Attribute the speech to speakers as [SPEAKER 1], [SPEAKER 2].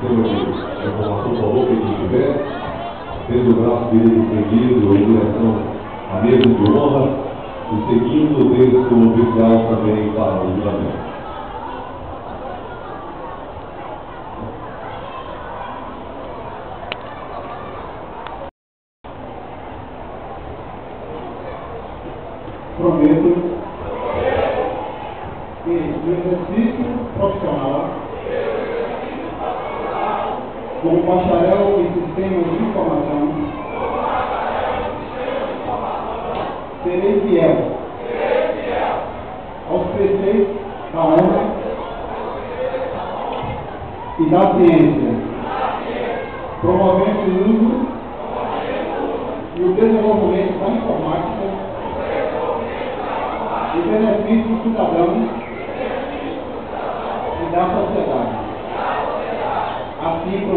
[SPEAKER 1] sistema de informação falou que ele tiver, tendo o braço dele estendido em direção à mesa de honra e seguindo o texto oficial também para o juramento.
[SPEAKER 2] Prometo que no exercício profissional, como bacharel em sistemas de informação, serei fiel aos preceitos da honra e da ciência, promovendo o uso e o desenvolvimento da informática em benefício dos cidadãos e da sociedade. Assim